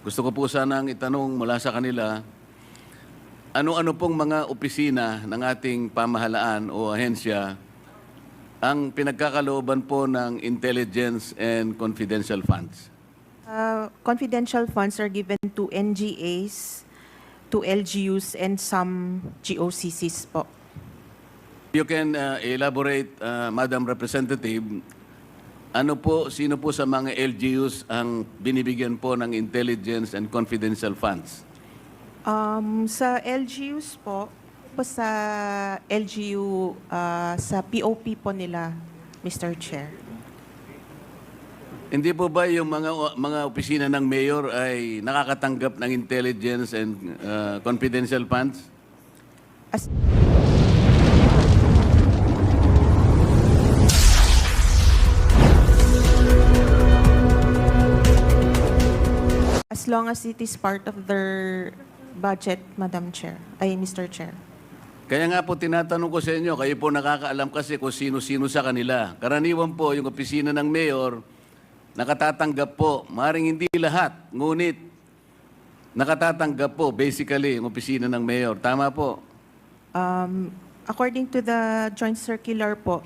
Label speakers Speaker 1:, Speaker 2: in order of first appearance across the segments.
Speaker 1: Gusto ko po sanang itanong mula sa kanila, ano-ano pong mga opisina ng ating pamahalaan o ahensya ang pinagkakalooban po ng intelligence and confidential funds?
Speaker 2: Confidential funds are given to NGAs, to LGUs, and some GOCCs po.
Speaker 1: You can elaborate, Madam Representative, sino po sa mga LGUs ang binibigyan po ng intelligence and confidential funds?
Speaker 2: Sa LGUs po sa LGU, sa POP po nila, Mr. Chair.
Speaker 1: Hindi po ba yung mga opisina ng mayor ay nakakatanggap ng intelligence and confidential funds?
Speaker 2: As long as it is part of their budget, Madam Chair, Mr. Chair.
Speaker 1: Kaya nga po tinatanong ko sa inyo, kayo po nakakaalam kasi kung sino-sino sa kanila. Karaniwan po yung opisina ng mayor, nakatatanggap po, maaaring hindi lahat, ngunit nakatatanggap po basically yung opisina ng mayor. Tama po?
Speaker 2: According to the joint circular po,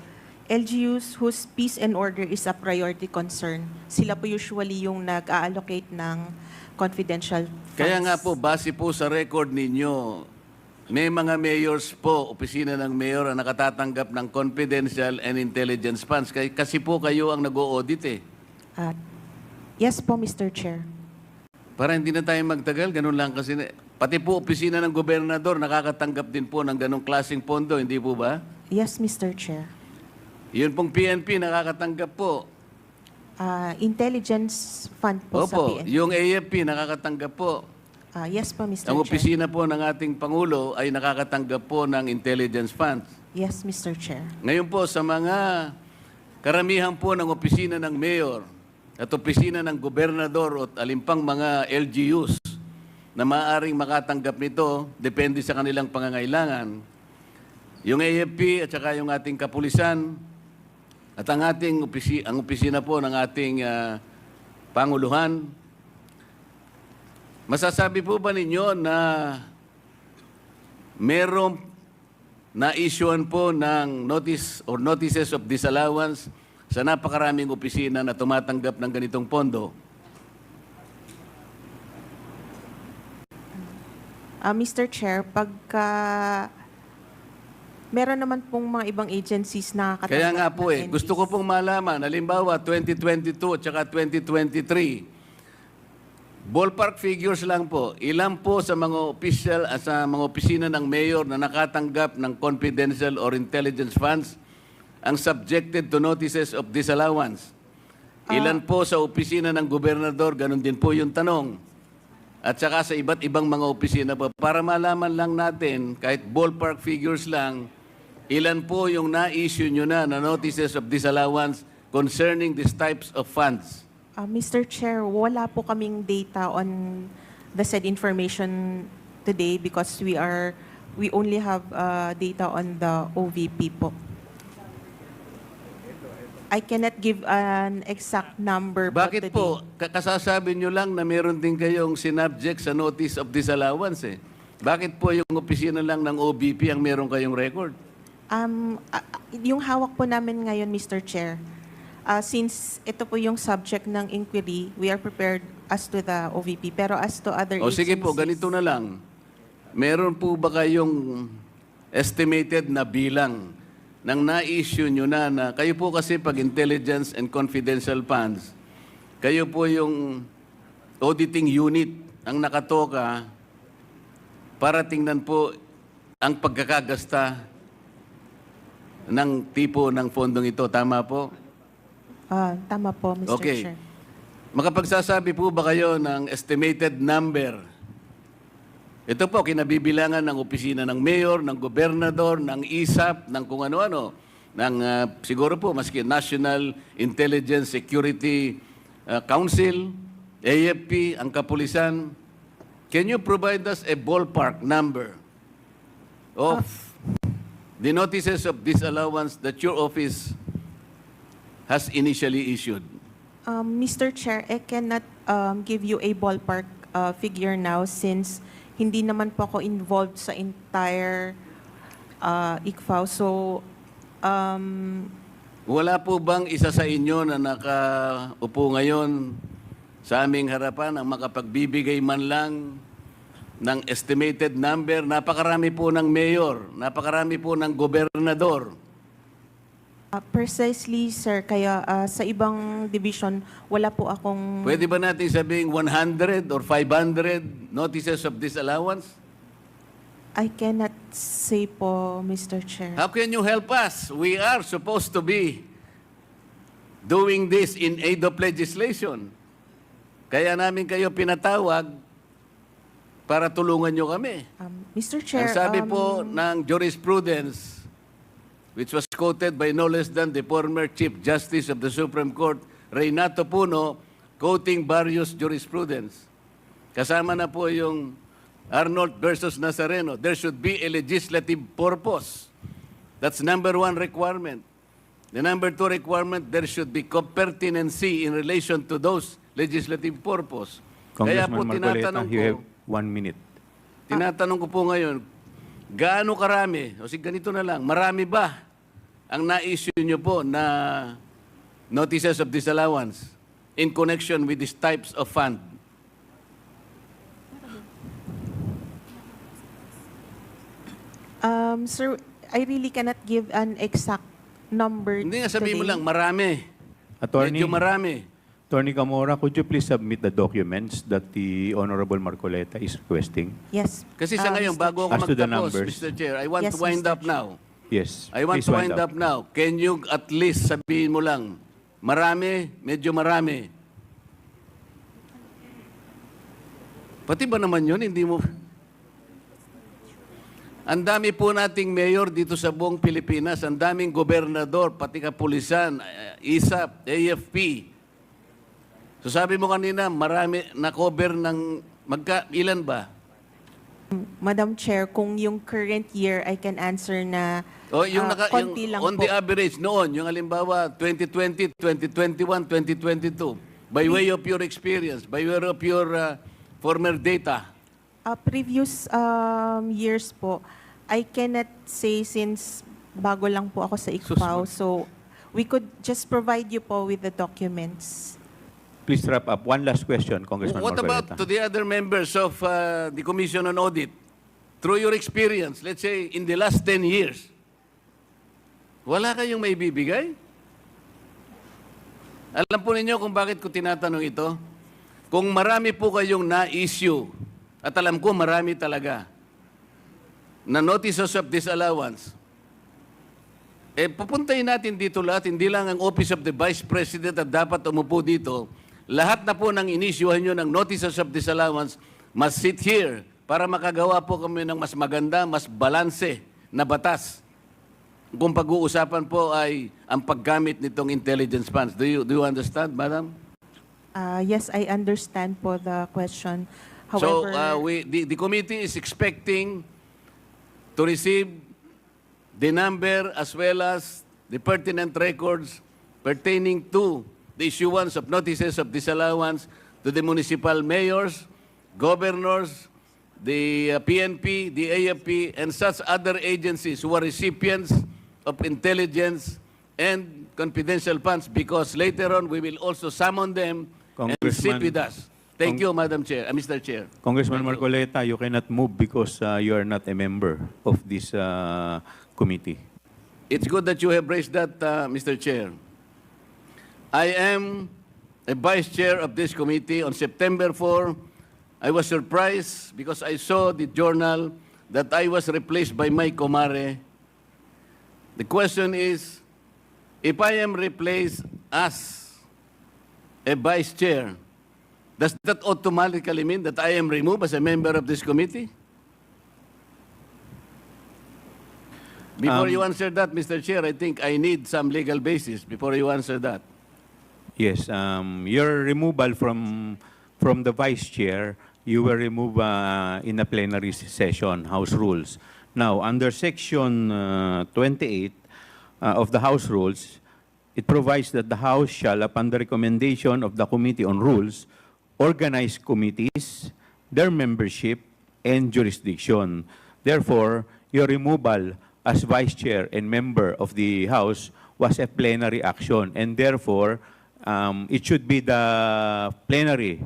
Speaker 2: LGUs whose peace and order is a priority concern, sila po usually yung nag-allocate ng confidential funds.
Speaker 1: Kaya nga po, base po sa record ninyo, may mga mayors po, opisina ng mayor ang nakatatanggap ng confidential and intelligence funds. Kasi po kayo ang nag-o-audit eh.
Speaker 2: Yes po, Mr. Chair.
Speaker 1: Para hindi na tayo magtagal, ganun lang kasi. Pati po opisina ng gobernador nakakatanggap din po ng ganung klaseng pondo, hindi po ba?
Speaker 2: Yes, Mr. Chair.
Speaker 1: Yun pong PNP nakakatanggap po.
Speaker 2: Intelligence fund po sa
Speaker 1: Opo,
Speaker 2: PNP.
Speaker 1: yung AFP nakakatanggap po.
Speaker 2: Yes po, Mr.
Speaker 1: Ang
Speaker 2: Chair.
Speaker 1: opisina po ng ating Pangulo ay nakakatanggap po ng intelligence funds.
Speaker 2: Yes, Mr. Chair.
Speaker 1: Ngayon po sa mga karamihan po ng opisina ng mayor at opisina ng gobernador at alimpang mga LGUs na maaaring makatanggap nito, depende sa kanilang pangangailangan. Yung AFP at saka yung ating kapulisan at ang ating opisina po ng ating Panguluhan, masasabi po ba ninyo na merong na-issuean po ng notice or notices of disallowance sa napakaraming opisina na tumatanggap ng ganitong pondo?
Speaker 2: Mr. Chair, pagka meron naman pong mga ibang agencies na katanggap.
Speaker 1: Kaya nga po
Speaker 2: ng
Speaker 1: gusto ko pong malaman, halimbawa 2022 at saka 2023, ballpark figures lang po, ilan po sa mga official sa mga opisina ng mayor na nakatanggap ng confidential or intelligence funds ang subjected to notices of disallowance? Ilan po sa opisina ng gobernador, ganun din po yung tanong. At saka sa iba't ibang mga opisina po, para malaman lang natin, kahit ballpark figures lang, ilan po yung na-issue nyo na notices of disallowance concerning these types of funds?
Speaker 2: Mr. Chair, wala po kaming data on the said information today because we only have data on the OVP po. I cannot give an exact number po
Speaker 1: Bakit
Speaker 2: today.
Speaker 1: po? Kasasabi nyo lang na meron din kayong sinubject sa notice of disallowance eh. Bakit po yung opisina lang ng OVP ang meron kayong record?
Speaker 2: Yung hawak po namin ngayon, Mr. Chair, since ito po yung subject ng inquiry, we are prepared as to the OVP. Pero as to other
Speaker 1: O sige po, ganito na lang. Meron po ba kayong estimated na bilang ng na-issue nyo na kayo po kasi pag intelligence and confidential funds, kayo po yung auditing unit ang nakatoka para tingnan po ang pagkakagasta ng tipo ng fondong ito. Tama po?
Speaker 2: Tama po, Mr.
Speaker 1: Okay.
Speaker 2: Chair.
Speaker 1: Makapagsasabi po ba kayo ng estimated number? Ito po, kinabibilangan ng opisina ng mayor, ng gobernador, ng ISAP, ng kung ano-ano, ng siguro po, maski National Intelligence Security Council, AFP, ang kapulisan. Can you provide us a ballpark number of the notices of disallowance that your office has initially issued?
Speaker 2: Mr. Chair, I cannot give you a ballpark figure now since hindi naman po ako involved sa entire ICFAO. So,
Speaker 1: Wala po bang isa sa inyo na nakaupo ngayon sa aming harapan ang makapagbibigay man lang ng estimated number? Napakarami po ng mayor, napakarami po ng gobernador.
Speaker 2: precisely, sir, kaya sa ibang division, wala po akong...
Speaker 1: Pwede ba natin sabing 100 or 500 notices of disallowance?
Speaker 2: I cannot say po, Mr. Chair.
Speaker 1: How can you help us? We are supposed to be doing this in aid of legislation. Kaya namin kayo pinatawag para tulungan nyo kami.
Speaker 2: Mr. Chair,
Speaker 1: Ang sabi po ng jurisprudence, which was quoted by no less than the former Chief Justice of the Supreme Court, Reynato Puno, quoting various jurisprudence. Kasama na po yung Arnold versus Nazareno. There should be a legislative purpose. That's number one requirement. The number two requirement, there should be pertinency in relation to those legislative purpose. Kaya po
Speaker 3: Congressman Marculita,
Speaker 1: tinatanong
Speaker 3: you
Speaker 1: ko,
Speaker 3: have 1 minute.
Speaker 1: tinatanong ko po ngayon, gaano karami, o sige ganito na lang, marami ba ang na-issue nyo po na notices of disallowance in connection with these types of fund?
Speaker 2: Sir, I really cannot give an exact number
Speaker 1: Hindi nga sabihin mo
Speaker 2: today.
Speaker 1: lang, marami.
Speaker 3: Attorney,
Speaker 1: Medyo marami.
Speaker 3: Attorney Camora, could you please submit the documents that the Honorable Marcoleta is requesting?
Speaker 2: Yes.
Speaker 1: Kasi sa ngayon,
Speaker 2: Mr.
Speaker 1: bago ako
Speaker 3: As to the
Speaker 1: magtapos,
Speaker 3: numbers.
Speaker 1: Mr. Chair, I want
Speaker 2: Yes,
Speaker 1: to wind
Speaker 2: Mr.
Speaker 1: up now.
Speaker 3: Yes.
Speaker 1: I want
Speaker 3: please
Speaker 1: to wind up now. Can you at least sabihin mo lang, marami, medyo marami. Pati ba naman yun, hindi mo... Ang dami po nating mayor dito sa buong Pilipinas, ang daming gobernador, pati kapulisan, ISAP, AFP. So sabi mo kanina, marami na-cover ng... ilan ba?
Speaker 2: Madam Chair, kung yung current year, I can answer na
Speaker 1: O yung,
Speaker 2: konti
Speaker 1: yung
Speaker 2: lang
Speaker 1: on
Speaker 2: po.
Speaker 1: the average noon, yung halimbawa 2020, 2021, 2022, by way of your experience, by way of your former data,
Speaker 2: Previous years po, I cannot say since bago lang po ako sa ICFAO. So, we could just provide you po with the documents.
Speaker 3: Please wrap up. One last question, Congressman
Speaker 1: what about
Speaker 3: Marcoleta.
Speaker 1: to the other members of the Commission on Audit? Through your experience, let's say in the last 10 years, wala kayong may bibigay? Alam po ninyo kung bakit ko tinatanong ito? Kung marami po kayong na-issue, at alam ko marami talaga, na notices of disallowance, pupuntahin natin dito lahat, hindi lang ang Office of the Vice President at dapat umupo dito. Lahat na po ng inisyuhan nyo ng notices of disallowance must sit here para makagawa po kami ng mas maganda, mas balanse na batas. Kung pag-uusapan po ay ang paggamit nitong intelligence funds. Do you understand, Madam?
Speaker 2: Yes, I understand po the question.
Speaker 1: So,
Speaker 2: However,
Speaker 1: the committee is expecting to receive the number as well as the pertinent records pertaining to the issuance of notices of disallowance to the municipal mayors, governors, the PNP, the AFP, and such other agencies who are recipients of intelligence and confidential funds, because later on we will also summon them and sit
Speaker 3: Congressman-
Speaker 1: with us. Thank you, Madam Chair, Mr. Chair.
Speaker 3: Congressman
Speaker 1: Thank you.
Speaker 3: Marcoleta, you cannot move because you are not a member of this committee.
Speaker 1: It's good that you have raised that, Mr. Chair. I am a vice chair of this committee. On September 4, I was surprised because I saw the journal that I was replaced by my comare. The question is, if I am replaced as a vice chair, does that automatically mean that I am removed as a member of this committee? Before you answer that, Mr. Chair, I think I need some legal basis before you answer that.
Speaker 3: Yes, your removal from the vice chair, you were removed in a plenary session, House Rules. Now, under Section 28 of the House Rules, it provides that the House shall, upon the recommendation of the Committee on Rules, organize committees, their membership, and jurisdiction. Therefore, your removal as Vice Chair and member of the House was a plenary action, and therefore, it should be the plenary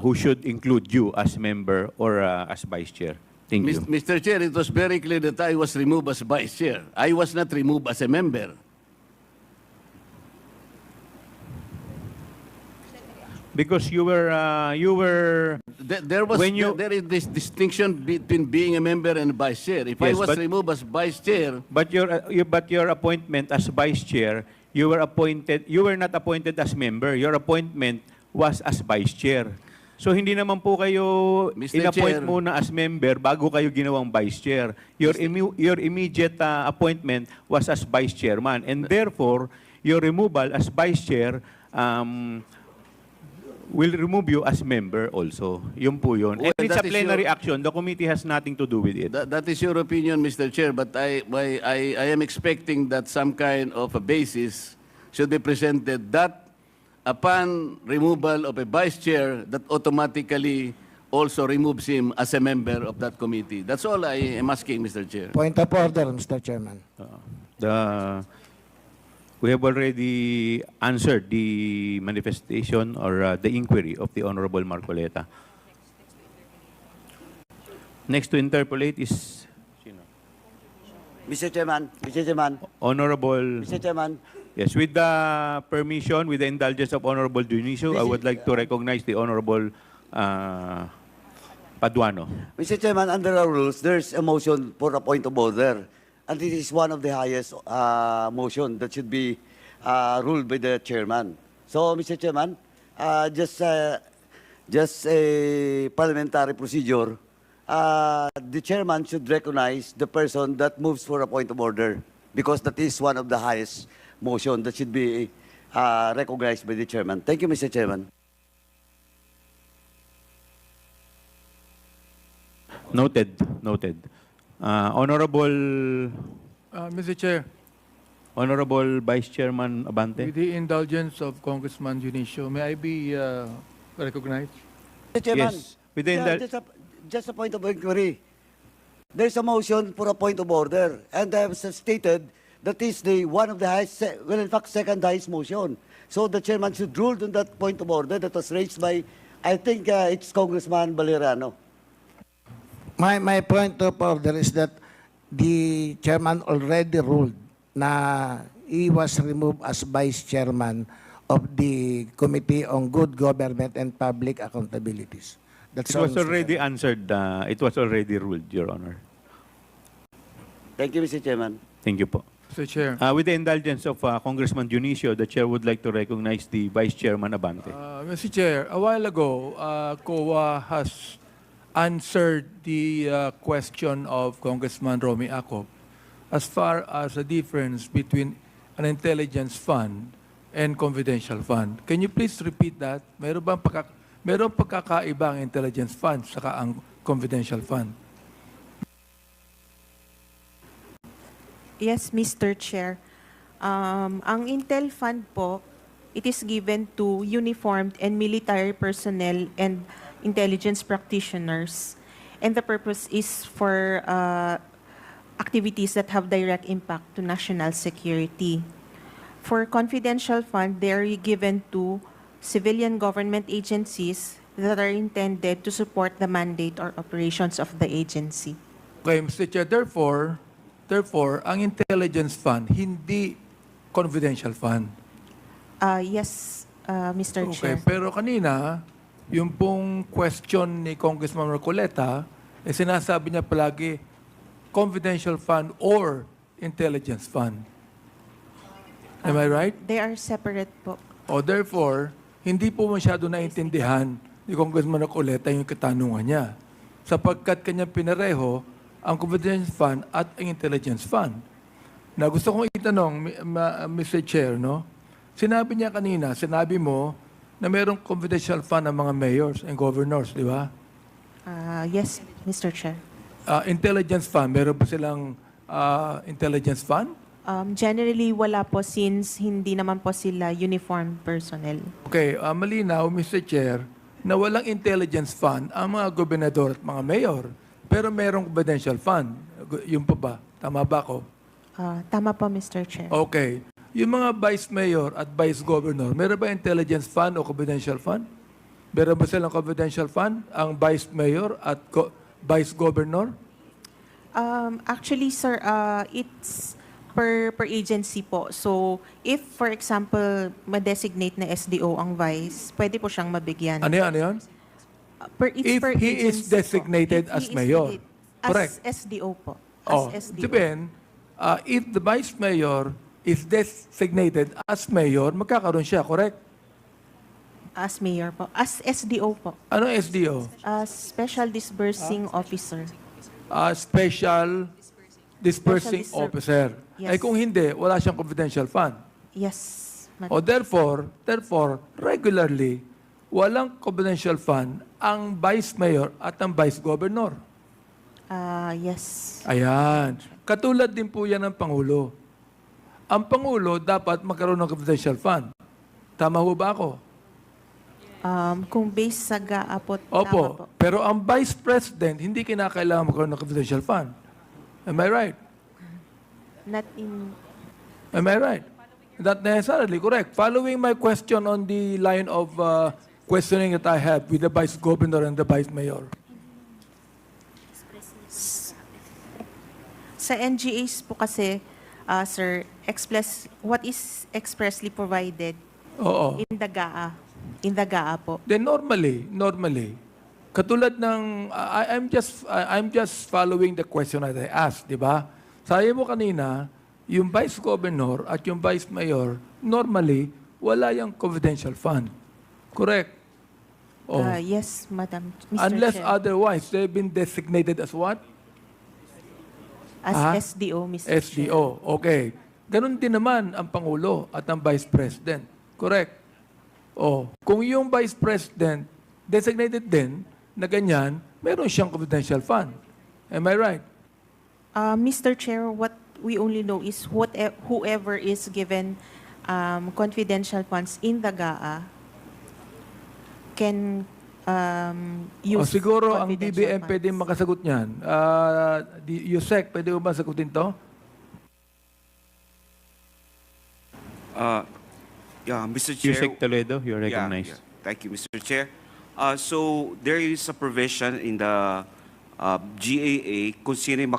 Speaker 3: who should include you as member or as Vice Chair. Thank you.
Speaker 1: Mr. Chair, it was very clear that I was removed as Vice Chair. I was not removed as a member.
Speaker 3: Because you were
Speaker 1: There is this distinction between being a member and Vice Chair. If I
Speaker 3: Yes,
Speaker 1: was
Speaker 3: but-
Speaker 1: removed as Vice Chair,
Speaker 3: but your appointment as Vice Chair, you were not appointed as member. Your appointment was as Vice Chair. So hindi naman po kayo
Speaker 1: Mr.
Speaker 3: in-appoint
Speaker 1: Chair.
Speaker 3: muna as member bago kayo ginawang Vice Chair. Your immediate appointment was as Vice Chairman, and therefore your removal as Vice Chair will remove you as member also. Yun po yun. And
Speaker 1: Well,
Speaker 3: it's a
Speaker 1: that is
Speaker 3: plenary
Speaker 1: your-
Speaker 3: action. The committee has nothing to do with it.
Speaker 1: that is your opinion, Mr. Chair, but I am expecting that some kind of a basis should be presented that upon removal of a Vice Chair, that automatically also removes him as a member of that committee. That's all I am asking, Mr. Chair.
Speaker 4: Point of order, Mr. Chairman.
Speaker 3: We have already answered the manifestation or the inquiry of the Honorable Marculita. Next to interpolate is
Speaker 5: Mr. Chairman,
Speaker 3: Honorable.
Speaker 5: Mr. Chairman,
Speaker 3: Yes, with the permission, with the indulgence of Honorable Dionisio, I would like to recognize the Honorable Paduano.
Speaker 5: Mr. Chairman, under our rules, there's a motion for a point of order. And this is one of the highest motion that should be ruled by the chairman. So, Mr. Chairman, just a parliamentary procedure, the chairman should recognize the person that moves for a point of order because that is one of the highest motion that should be recognized by the chairman. Thank you, Mr. Chairman.
Speaker 3: Noted. Honorable
Speaker 6: Mr. Chair,
Speaker 3: Honorable Vice Chairman Abante.
Speaker 6: with the indulgence of Congressman Dionisio, may I be recognized?
Speaker 5: Mr. Chairman,
Speaker 3: Yes, with the
Speaker 5: just a point of inquiry. There's a motion for a point of order, and I have stated that is the one of the highest, well, in fact, second highest motion. So the chairman should rule on that point of order that was raised by, I think it's Congressman Valeriano.
Speaker 4: My point of order is that the chairman already ruled na he was removed as vice chairman of the Committee on Good Government and Public Accountabilities. That's
Speaker 3: It
Speaker 4: all,
Speaker 3: was
Speaker 4: Mr.
Speaker 3: already
Speaker 4: Chairman.
Speaker 3: answered. It was already ruled, Your Honor.
Speaker 5: Thank you, Mr. Chairman.
Speaker 3: Thank you po.
Speaker 6: Mr. Chair,
Speaker 3: With the indulgence of Congressman Dionisio, the Chair would like to recognize the Vice Chairman Abante.
Speaker 6: Mr. Chair, a while ago, COA has answered the question of Congressman Romy Acob as far as the difference between an intelligence fund and confidential fund. Can you please repeat that? Meron pagkakaiba ang intelligence fund saka ang confidential fund?
Speaker 2: Yes, Mr. Chair. Ang Intel Fund po, it is given to uniformed and military personnel and intelligence practitioners. And the purpose is for activities that have direct impact to national security. For confidential fund, they are given to civilian government agencies that are intended to support the mandate or operations of the agency.
Speaker 6: Okay, Mr. Chair, therefore, ang intelligence fund, hindi confidential fund.
Speaker 2: Yes, Mr.
Speaker 6: Okay,
Speaker 2: Chair.
Speaker 6: pero kanina, yung pong question ni Congressman Marculita, sinasabi niya palagi, confidential fund or intelligence fund. Am I right?
Speaker 2: They are separate po.
Speaker 6: O therefore, hindi po masyado naintindihan ni Congressman Marculita yung katanungan niya. Sapagkat kanyang pinareho ang confidential fund at ang intelligence fund. Na gusto kong itanong, Mr. Chair, no? Sinabi niya kanina, sinabi mo na mayroong confidential fund ng mga mayors and governors, di ba?
Speaker 2: Yes, Mr. Chair.
Speaker 6: Intelligence fund, meron ba silang intelligence fund?
Speaker 2: Generally, wala po since hindi naman po sila uniformed personnel.
Speaker 6: Okay, malinaw, Mr. Chair, na walang intelligence fund ang mga gobernador at mga mayor. Pero merong confidential fund. Yung pa ba? Tama ba ako?
Speaker 2: Tama po, Mr. Chair.
Speaker 6: Okay. Yung mga vice mayor at vice governor, meron ba intelligence fund o confidential fund? Meron ba silang confidential fund? Ang vice mayor at vice governor?
Speaker 2: Actually, sir, it's per agency po. So, if, for example, ma-designate na SDO ang vice, pwede po siyang mabigyan.
Speaker 6: Ano yan? Ano yan?
Speaker 2: It's
Speaker 6: If
Speaker 2: per
Speaker 6: he is
Speaker 2: agency po.
Speaker 6: designated
Speaker 2: If he
Speaker 6: as
Speaker 2: is
Speaker 6: mayor. Correct.
Speaker 2: As SDO po.
Speaker 6: Oh,
Speaker 2: As SDO.
Speaker 6: sabihin, if the vice mayor is designated as mayor, magkakaroon siya, correct?
Speaker 2: As mayor po. As SDO po.
Speaker 6: Ano SDO?
Speaker 2: Special Disbursing Officer.
Speaker 6: Special Dispersing
Speaker 2: Special
Speaker 6: Officer.
Speaker 2: Yes.
Speaker 6: Ay kung hindi, wala siyang confidential fund.
Speaker 2: Yes.
Speaker 6: O therefore, regularly, walang confidential fund ang vice mayor at ang vice governor.
Speaker 2: Yes.
Speaker 6: Ayan. Katulad din po yan ng Pangulo. Ang Pangulo dapat magkaroon ng confidential fund. Tama ho ba ako?
Speaker 2: Kung based sa GAA po, tama po.
Speaker 6: Opo. Pero ang Vice President, hindi kinakailangan magkaroon ng confidential fund. Am I right?
Speaker 2: Not in...
Speaker 6: Am I right? Not necessarily correct. Following my question on the line of questioning that I have with the Vice Governor and the Vice Mayor.
Speaker 2: Sa NGAs po kasi, sir, what is expressly provided
Speaker 6: Oo.
Speaker 2: in the GAA. In the GAA po.
Speaker 6: Then normally, katulad ng, I'm just following the question that I asked, di ba? Sabi mo kanina, yung Vice Governor at yung Vice Mayor, normally, wala yung confidential fund. Correct? Oh.
Speaker 2: Yes, Madam Mr.
Speaker 6: Unless
Speaker 2: Chair.
Speaker 6: otherwise, they've been designated as what?
Speaker 2: As SDO, Mr. Chair.
Speaker 6: SDO. Okay. Ganon din naman ang Pangulo at ang Vice President. Correct? Oh, kung yung Vice President designated din na ganyan, meron siyang confidential fund. Am I right?
Speaker 2: Mr. Chair, what we only know is whoever is given confidential funds in the GAA can use
Speaker 6: Siguro ang
Speaker 2: confidential
Speaker 6: DBM
Speaker 2: funds.
Speaker 6: pwede makasagot niyan. Yusek, pwede mo ba sagutin to?
Speaker 7: Yeah, Mr. Chair.
Speaker 3: Yusek Toledo, you're recognized.
Speaker 7: Yeah. Thank you, Mr. Chair. So there is a provision in the GAA kung sino yung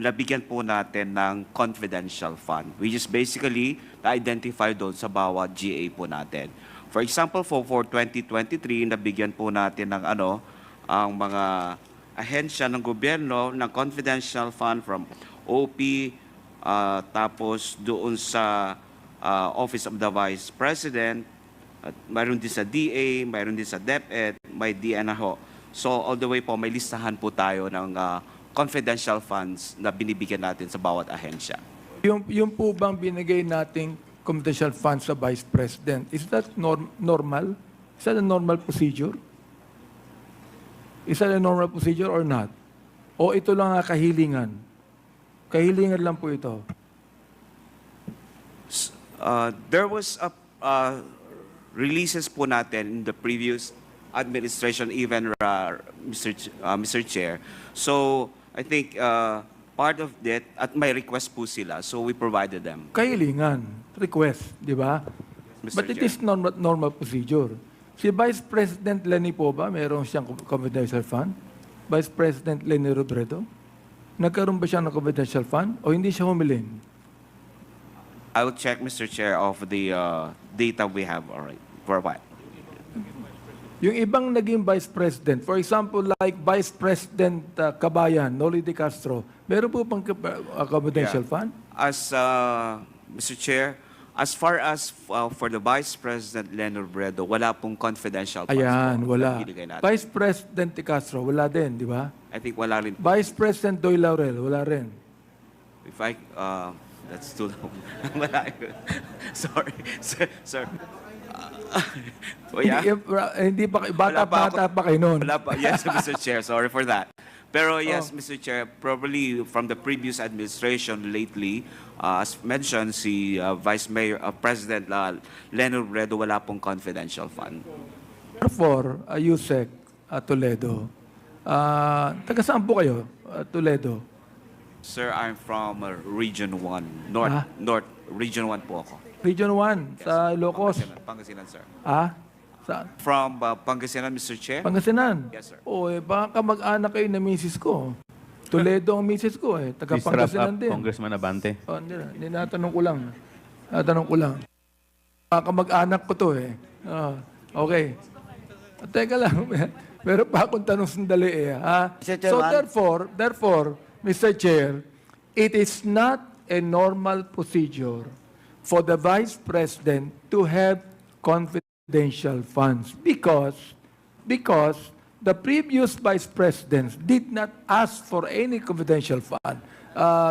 Speaker 7: nabigyan po natin ng confidential fund, which is basically na-identify doon sa bawat GAA po natin. For example, for 2023, nabigyan po natin ng ang mga ahensya ng gobyerno ng confidential fund from OP, tapos doon sa Office of the Vice President, at mayroon din sa DA, mayroon din sa DepEd, may DNAHO. So all the way po, may listahan po tayo ng confidential funds na binibigyan natin sa bawat ahensya.
Speaker 6: Yung po bang binigay nating confidential funds sa Vice President, is that normal? Is that a normal procedure? Is that a normal procedure or not? O ito lang kahilingan? Kahilingan lang po ito.
Speaker 7: There was releases po natin in the previous administration, even Mr. Chair. So I think part of that, at may request po sila, so we provided them.
Speaker 6: Kahilingan, request, di ba?
Speaker 7: Mr.
Speaker 6: But it
Speaker 7: Chair.
Speaker 6: is normal procedure. Si Vice President Lenny po ba, meron siyang confidential fund? Vice President Lenny Robredo? Nagkaroon ba siya ng confidential fund o hindi siya humiling?
Speaker 7: I will check, Mr. Chair, of the data we have already provide.
Speaker 6: Yung ibang naging Vice President, for example, like Vice President Kabayan, Noli de Castro, meron po pang confidential
Speaker 7: Yeah.
Speaker 6: fund?
Speaker 7: As Mr. Chair, as far as for the Vice President Leonard Bredo, wala pong confidential funds
Speaker 6: Ayan,
Speaker 7: po
Speaker 6: wala.
Speaker 7: na binigay natin.
Speaker 6: Vice President de Castro, wala din, di ba?
Speaker 7: I think wala rin.
Speaker 6: Vice President Doy Laurel, wala rin.
Speaker 7: If I, that's too long. Wala yun. Sorry, sir. Oh, yeah?
Speaker 6: Hindi pa,
Speaker 7: Wala pa
Speaker 6: bata pa kayo noon.
Speaker 7: Wala pa. Yes, Mr. Chair. Sorry for that. Pero yes, Mr. Chair, probably from the previous administration lately, as mentioned, si Vice Mayor, President Leno Robredo, wala pong confidential fund.
Speaker 6: Therefore, Yusek Toledo, taga saan po kayo, Toledo?
Speaker 7: Sir, I'm from Region 1, North, Region 1 po ako.
Speaker 6: Region 1, sa Ilocos.
Speaker 7: Pangasinan, sir.
Speaker 6: Saan?
Speaker 7: From Pangasinan, Mr. Chair?
Speaker 6: Pangasinan?
Speaker 7: Yes, sir.
Speaker 6: Baka kamag-anak kayo na misis ko. Toledo ang misis ko taga
Speaker 3: Please wrap
Speaker 6: Pangasinan
Speaker 3: up,
Speaker 6: din.
Speaker 3: Congressman Abante.
Speaker 6: Hindi natanong ko lang. Natanong ko lang. Kamag-anak ko to okay. Teka lang, meron pa akong tanong sandali
Speaker 5: Mr.
Speaker 6: So
Speaker 5: Chairman.
Speaker 6: therefore, Mr. Chair, it is not a normal procedure for the Vice President to have confidential funds because the previous Vice Presidents did not ask for any confidential fund,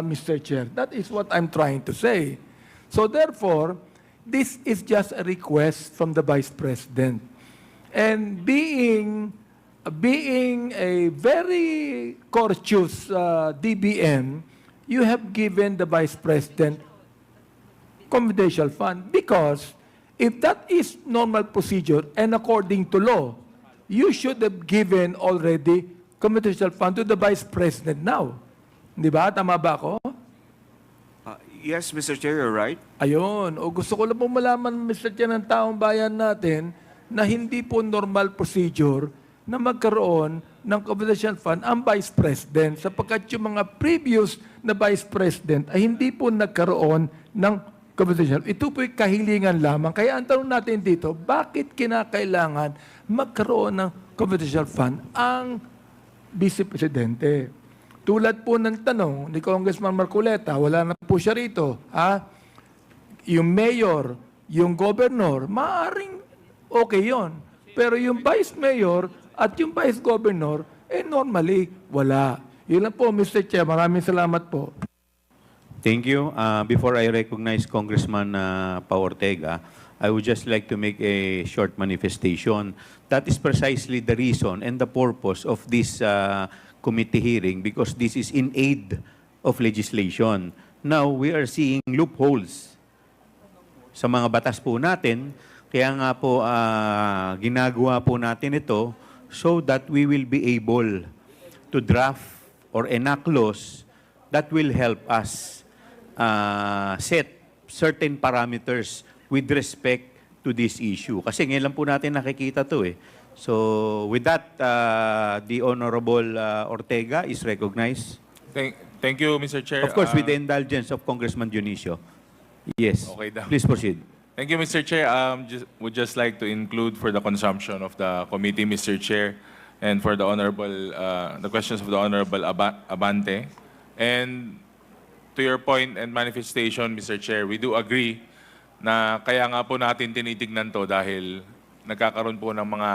Speaker 6: Mr. Chair. That is what I'm trying to say. So therefore, this is just a request from the Vice President. And being a very courteous DBM, you have given the Vice President confidential fund because if that is normal procedure and according to law, you should have given already confidential fund to the Vice President now. Di ba? Tama ba ako?
Speaker 7: Yes, Mr. Chair, you're right.
Speaker 6: Ayun. O gusto ko lang po malaman, Mr. Chair, ng taong bayan natin na hindi po normal procedure na magkaroon ng confidential fund ang Vice President sapagkat yung mga previous na Vice President ay hindi po nagkaroon ng confidential. Ito po'y kahilingan lamang. Kaya ang tanong natin dito, bakit kinakailangan magkaroon ng confidential fund ang Vice Presidente? Tulad po ng tanong ni Congressman Marculita, wala na po siya rito. Yung mayor, yung governor, maaaring okay yon. Pero yung vice mayor at yung vice governor, normally, wala. Yun lang po, Mr. Chair. Maraming salamat po.
Speaker 3: Thank you. Before I recognize Congressman Pao Ortega, I would just like to make a short manifestation. That is precisely the reason and the purpose of this committee hearing because this is in aid of legislation. Now, we are seeing loopholes sa mga batas po natin. Kaya nga po, ginagawa po natin ito so that we will be able to draft or enact laws that will help us set certain parameters with respect to this issue. Kasi ngayon lang po natin nakikita to So with that, the Honorable Ortega is recognized.
Speaker 8: Thank you, Mr. Chair.
Speaker 3: Of course, with the indulgence of Congressman Dionisio. Yes.
Speaker 8: Okay daw.
Speaker 3: Please proceed.
Speaker 8: Thank you, Mr. Chair. Would just like to include for the consumption of the committee, Mr. Chair, and for the the questions of the Honorable Abante. And to your point and manifestation, Mr. Chair, we do agree na kaya nga po natin tinitignan to dahil nagkakaroon po ng mga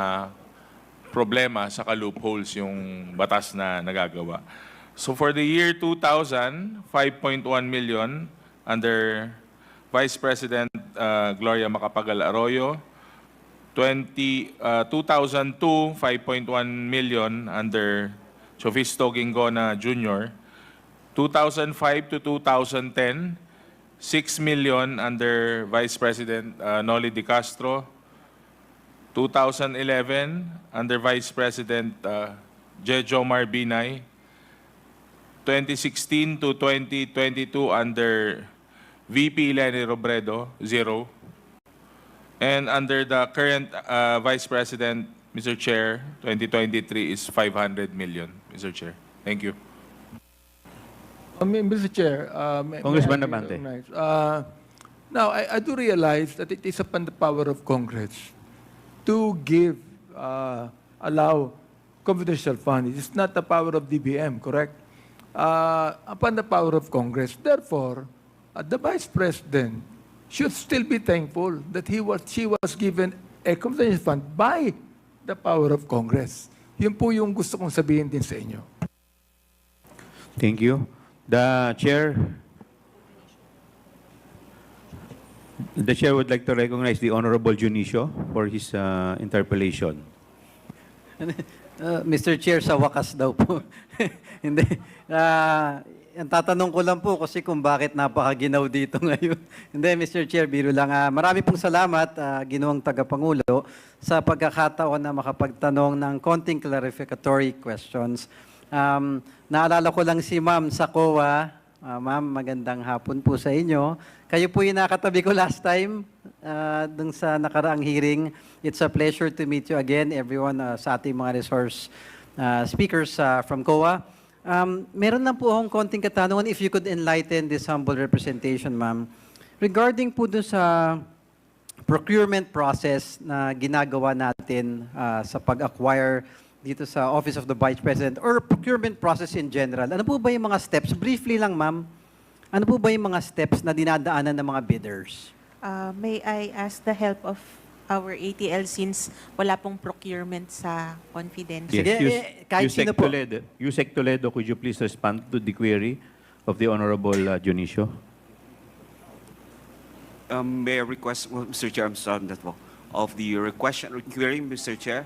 Speaker 8: problema sa loopholes yung batas na nagagawa. So for the year 2000, 5.1 million under Vice President Gloria Macapagal Arroyo. 2002, 5.1 million under Chofisto Gingona Jr. 2005 to 2010, 6 million under Vice President Noli Di Castro. 2011, under Vice President Jejo Marbinay. 2016 to 2022, under VP Leni Robredo, 0. And under the current Vice President, Mr. Chair, 2023 is 500 million, Mr. Chair. Thank you.
Speaker 6: Mr. Chair,
Speaker 3: Congressman
Speaker 6: may I
Speaker 3: Abante.
Speaker 6: recognize? Now, I do realize that it is upon the power of Congress to allow confidential funds. It is not the power of DBM, correct? Upon the power of Congress. Therefore, the Vice President should still be thankful that she was given a confidential fund by the power of Congress. Yun po yung gusto kong sabihin din sa inyo.
Speaker 3: Thank you. The chair would like to recognize the Honorable Dionisio for his interpellation.
Speaker 9: Mr. Chair, sa wakas daw po. Hindi. Ang tatanong ko lang po kasi kung bakit napakaginaw dito ngayon. Hindi, Mr. Chair, biro lang. Marami pong salamat, Ginoong Tagapangulo, sa pagkakataon na makapagtanong ng konting clarificatory questions. Naalala ko lang si Ma'am sa COA. Ma'am, magandang hapon po sa inyo. Kayo po yung nakatabi ko last time dun sa nakaraang hearing. It's a pleasure to meet you again, everyone sa ating mga resource speakers from COA. Meron lang po akong konting katanungan if you could enlighten this humble representation, ma'am. Regarding po dun sa procurement process na ginagawa natin sa pag-acquire dito sa Office of the Vice President or procurement process in general, ano po ba yung mga steps? Briefly lang, ma'am. Ano po ba yung mga steps na dinadaanan ng mga bidders?
Speaker 2: May I ask the help of our ATL since wala pong procurement sa confidential?
Speaker 3: Yes,
Speaker 9: Sige, kahit
Speaker 3: Yusek
Speaker 9: sino po.
Speaker 3: Toledo. Yusek Toledo, could you please respond to the query of the Honorable Dionisio?
Speaker 7: May I request, well, Mr. Chair, I'm sorry that po, of the request query, Mr. Chair?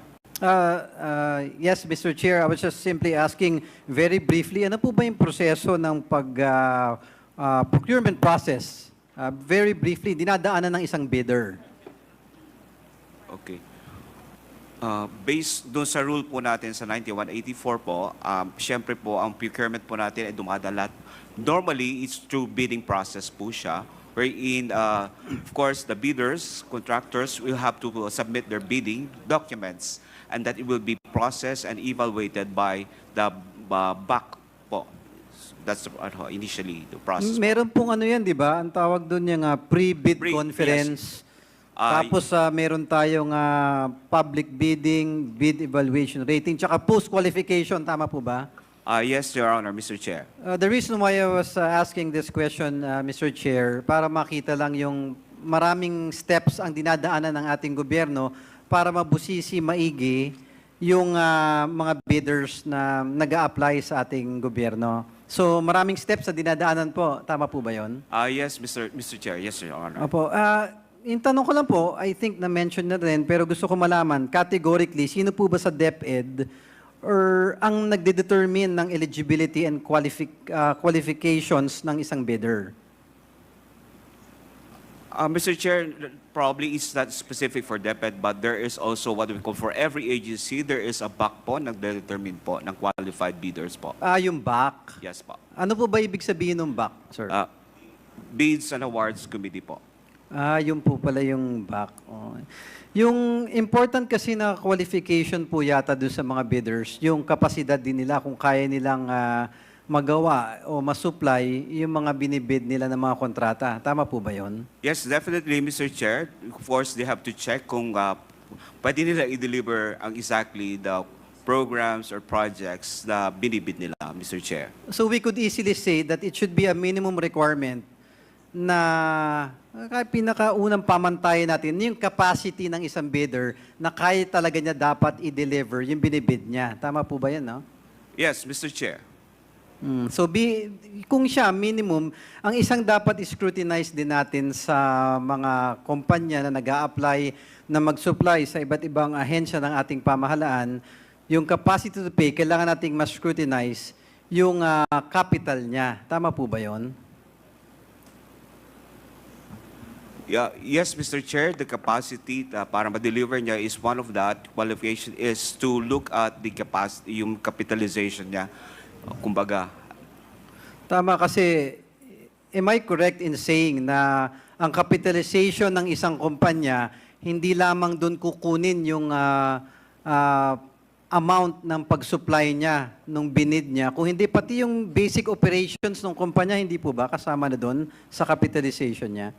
Speaker 9: Yes, Mr. Chair, I was just simply asking very briefly, ano po ba yung proseso ng procurement process? Very briefly, dinadaanan ng isang bidder.
Speaker 7: Okay. Based doon sa rule po natin sa 9184 po, syempre po, ang procurement po natin ay dumadalat. Normally, it's through bidding process po siya, wherein, of course, the bidders, contractors will have to submit their bidding documents and that it will be processed and evaluated by the BAC po. That's initially the process.
Speaker 9: Meron pong ano yan, di ba? Ang tawag doon yung pre-bid conference.
Speaker 7: Yes.
Speaker 9: Tapos meron tayong public bidding, bid evaluation rating, tsaka post-qualification. Tama po ba?
Speaker 7: Yes, Your Honor, Mr. Chair.
Speaker 9: The reason why I was asking this question, Mr. Chair, para makita lang yung maraming steps ang dinadaanan ng ating gobyerno para mabusisi maigi yung mga bidders na nag-a-apply sa ating gobyerno. So maraming steps na dinadaanan po. Tama po ba yun?
Speaker 7: Yes, Mr. Chair. Yes, Your Honor.
Speaker 9: Opo. Yung tanong ko lang po, I think na-mention na rin, pero gusto ko malaman, categorically, sino po ba sa DepEd or ang nagde-determine ng eligibility and qualifications ng isang bidder?
Speaker 7: Mr. Chair, probably it's not specific for DepEd, but there is also what we call for every agency, there is a BAC po, nagde-determine po ng qualified bidders po.
Speaker 9: Yung BAC.
Speaker 7: Yes po.
Speaker 9: Ano po ba ibig sabihin ng BAC, sir?
Speaker 7: Bids and Awards Committee po.
Speaker 9: Yun po pala yung BAC. Oh. Yung important kasi na qualification po yata doon sa mga bidders, yung kapasidad din nila kung kaya nilang magawa o masupply yung mga binibid nila ng mga kontrata. Tama po ba yun?
Speaker 7: Yes, definitely, Mr. Chair. Of course, they have to check kung pwede nila i-deliver ang exactly the programs or projects na binibid nila, Mr. Chair.
Speaker 9: So we could easily say that it should be a minimum requirement na pinakaunang pamantayan natin, yung capacity ng isang bidder na kaya talaga niya dapat i-deliver yung binibid niya. Tama po ba yan, no?
Speaker 7: Yes, Mr. Chair.
Speaker 9: So kung siya minimum, ang isang dapat scrutinize din natin sa mga kumpanya na nag-a-apply na mag-supply sa iba't ibang ahensya ng ating pamahalaan, yung capacity to pay, kailangan nating mas scrutinize yung capital niya. Tama po ba yun?
Speaker 7: Yeah, yes, Mr. Chair, the capacity para ma-deliver niya is one of that qualification is to look at the capacity, yung capitalization niya, kumbaga.
Speaker 9: Tama kasi, am I correct in saying na ang capitalization ng isang kumpanya, hindi lamang doon kukunin yung amount ng pag-supply niya, nung binid niya, kung hindi pati yung basic operations ng kumpanya, hindi po ba kasama na doon sa capitalization niya?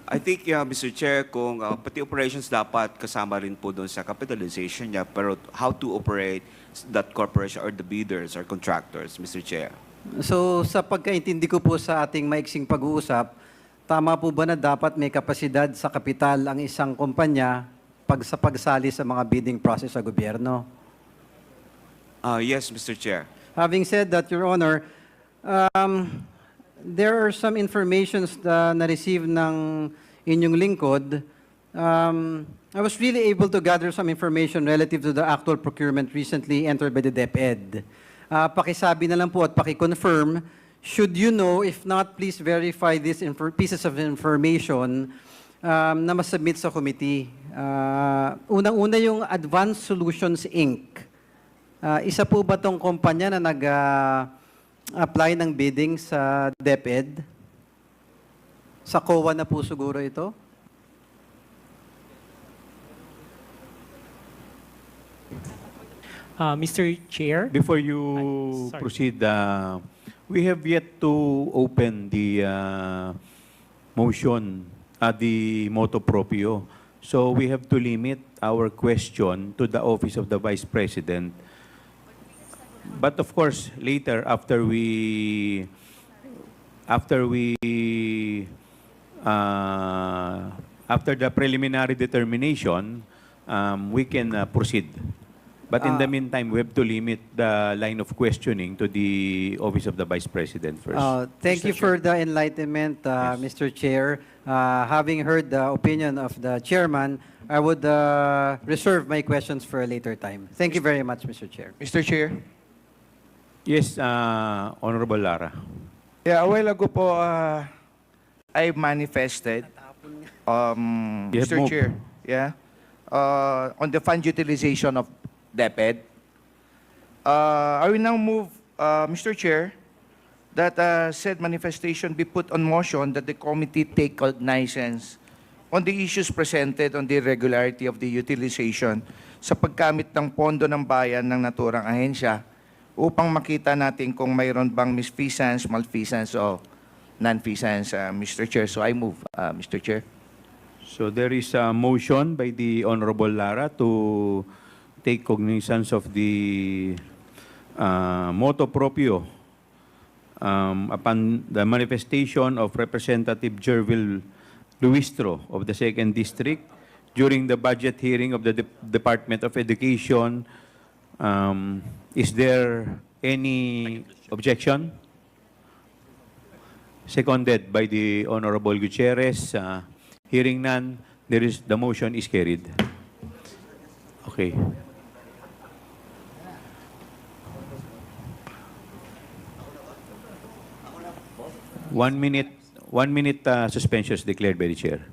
Speaker 7: I think, Mr. Chair, kung pati operations dapat kasama rin po doon sa capitalization niya, pero how to operate that corporation or the bidders or contractors, Mr. Chair.
Speaker 9: So, sa pagkaintindi ko po sa ating maiksing pag-uusap, tama po ba na dapat may kapasidad sa kapital ang isang kumpanya sa pagsali sa mga bidding process sa gobyerno?
Speaker 7: Yes, Mr. Chair.
Speaker 9: Having said that, Your Honor, there are some informations na na-receive ng inyong lingkod I was really able to gather some information relative to the actual procurement recently entered by the DepEd. Pakisabi na lang po at pakiconfirm, should you know, if not, please verify these pieces of information na masubmit sa committee. Unang-una yung Advanced Solutions Inc. Isa po ba tong kumpanya na nag-apply ng bidding sa DepEd? Sa COA na po siguro ito?
Speaker 10: Mr. Chair?
Speaker 3: Before you
Speaker 10: sorry.
Speaker 3: proceed, we have yet to open the motion, the motu proprio. So we have to limit our question to the office of the Vice President. But of course, later after the preliminary determination, we can proceed. But in the meantime, we have to limit the line of questioning to the office of the Vice President first.
Speaker 9: Thank you for the enlightenment, Mr. Chair. Having heard the opinion of the chairman, I would reserve my questions for a later time. Thank you very much, Mr. Chair.
Speaker 11: Mr. Chair?
Speaker 3: Yes, Honorable Lara.
Speaker 11: Yeah, a while ago po, I manifested,
Speaker 3: You have
Speaker 11: Mr.
Speaker 3: moved.
Speaker 11: Chair, yeah, on the fund utilization of DepEd. I will now move, Mr. Chair, that said manifestation be put on motion that the committee take cognizance on the issues presented on the irregularity of the utilization sa paggamit ng pondo ng bayan ng naturang ahensya upang makita natin kung mayroon bang misfeasance, malfeasance o non-feasance, Mr. Chair. So I move, Mr. Chair.
Speaker 3: So there is a motion by the Honorable Lara to take cognizance of the motu proprio upon the manifestation of Representative Jervil Luistro of the 2nd District during the budget hearing of the Department of Education. Is there any objection? Seconded by the Honorable Gutierrez. Hearing none, the motion is carried. Okay. One minute suspension is declared by the chair.